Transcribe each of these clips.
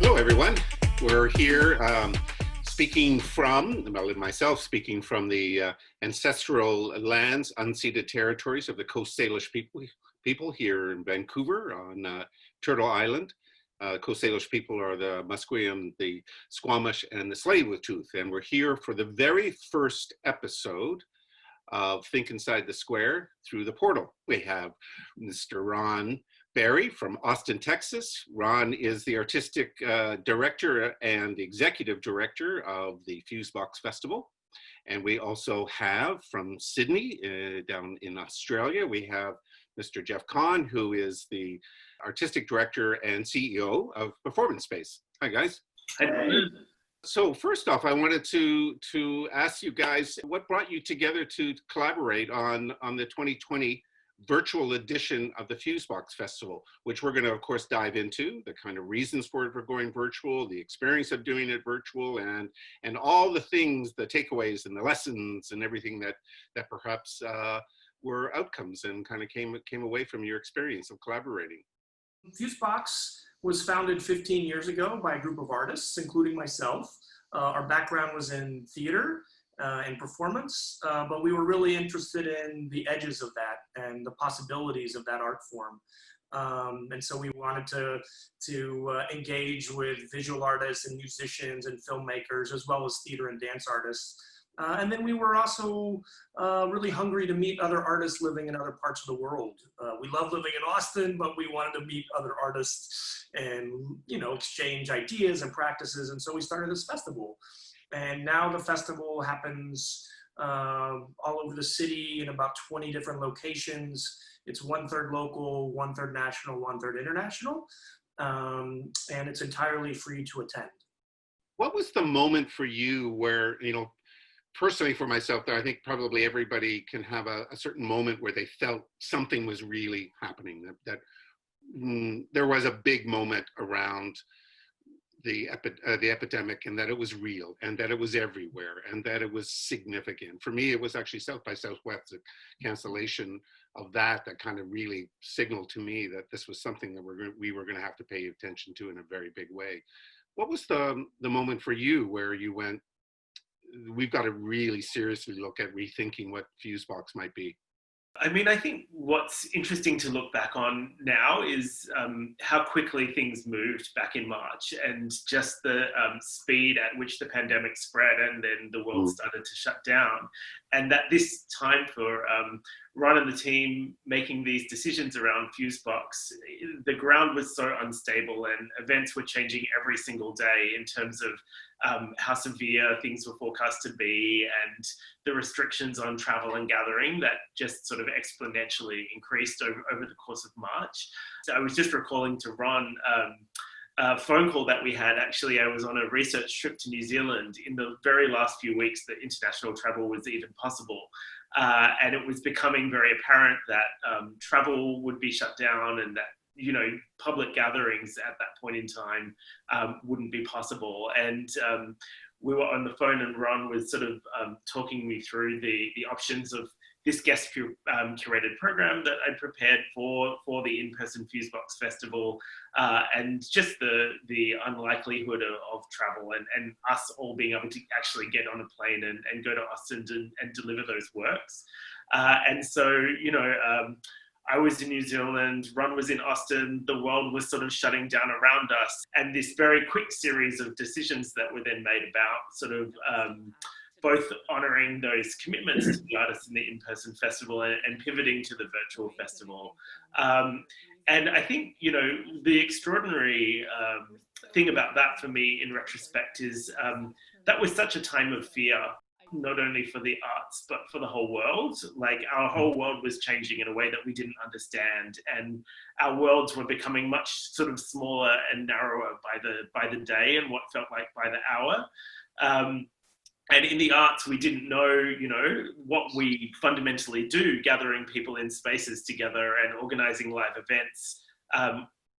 Hello, everyone. We're here myself speaking from the ancestral lands, unceded territories of the Coast Salish people here in Vancouver on Turtle Island. Coast Salish people are the Musqueam, the Squamish, and the Tsleil-Waututh. And we're here for the very first episode of Think Inside the Square through the portal. We have Mr. Ron Barry from Austin, Texas. Ron is the artistic director and executive director of the Fusebox Festival. And we also have from Sydney, down in Australia, we have Mr. Jeff Kahn, who is the artistic director and CEO of Performance Space. Hi, guys. Hi. So first off, I wanted to ask you guys, what brought you together to collaborate on the 2020 virtual edition of the Fusebox Festival, which we're going to, of course, dive into, the kind of reasons for it for going virtual, the experience of doing it virtual, and all the things, the takeaways and the lessons and everything that perhaps were outcomes and kind of came away from your experience of collaborating. Fusebox was founded 15 years ago by a group of artists, including myself. Our background was in theater and performance, but we were really interested in the edges of that and the possibilities of that art form. And so we wanted to engage with visual artists and musicians and filmmakers, as well as theater and dance artists. And then we were also really hungry to meet other artists living in other parts of the world. We love living in Austin, but we wanted to meet other artists and, exchange ideas and practices. And so we started this festival. And now the festival happens all over the city in about 20 different locations. It's 1/3 local, 1/3 national, 1/3 international. And it's entirely free to attend. What was the moment for you where, personally for myself, I think probably everybody can have a certain moment where they felt something was really happening, that there was a big moment around the epidemic, and that it was real, and that it was everywhere, and that it was significant. For me, it was actually South by Southwest, the cancellation of that kind of really signaled to me that this was something that we were going to have to pay attention to in a very big way. What was the moment for you where you went, we've got to really seriously look at rethinking what Fusebox might be? I mean, I think what's interesting to look back on now is how quickly things moved back in March, and just the speed at which the pandemic spread and then the world started to shut down. And that this time for Ron and the team making these decisions around Fusebox, the ground was so unstable and events were changing every single day in terms of how severe things were forecast to be, and the restrictions on travel and gathering that just sort of exponentially increased over the course of March. So I was just recalling to Ron a phone call that we had. Actually, I was on a research trip to New Zealand in the very last few weeks that international travel was even possible. And it was becoming very apparent that travel would be shut down, and that public gatherings at that point in time wouldn't be possible. And we were on the phone, and Ron was sort of talking me through the options of this guest curated program that I prepared for the in-person Fusebox Festival, and just the unlikelihood of travel and us all being able to actually get on a plane and go to Austin and deliver those works. And so, I was in New Zealand, Ron was in Austin, the world was sort of shutting down around us, and this very quick series of decisions that were then made about sort of both honouring those commitments to the artists in the in-person festival and pivoting to the virtual festival. And I think, the extraordinary thing about that for me in retrospect is that was such a time of fear, not only for the arts, but for the whole world. Like, our whole world was changing in a way that we didn't understand, and our worlds were becoming much sort of smaller and narrower by the day, and what felt like by the hour. And in the arts, we didn't know, what we fundamentally do, gathering people in spaces together and organizing live events,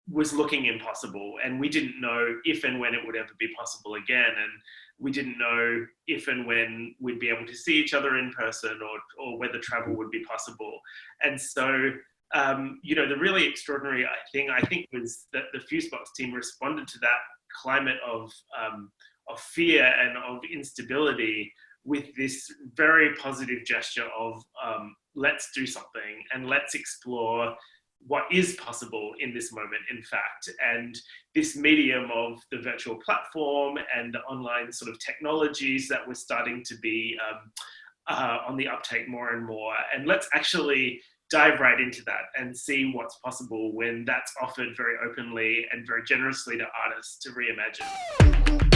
was looking impossible. And we didn't know if and when it would ever be possible again. And we didn't know if and when we'd be able to see each other in person, or whether travel would be possible. And so the really extraordinary thing, I think, was that the Fusebox team responded to that climate of fear and of instability with this very positive gesture of let's do something and let's explore what is possible in this moment, in fact. And this medium of the virtual platform and the online sort of technologies that were starting to be on the uptake more and more. And let's actually dive right into that and see what's possible when that's offered very openly and very generously to artists to reimagine.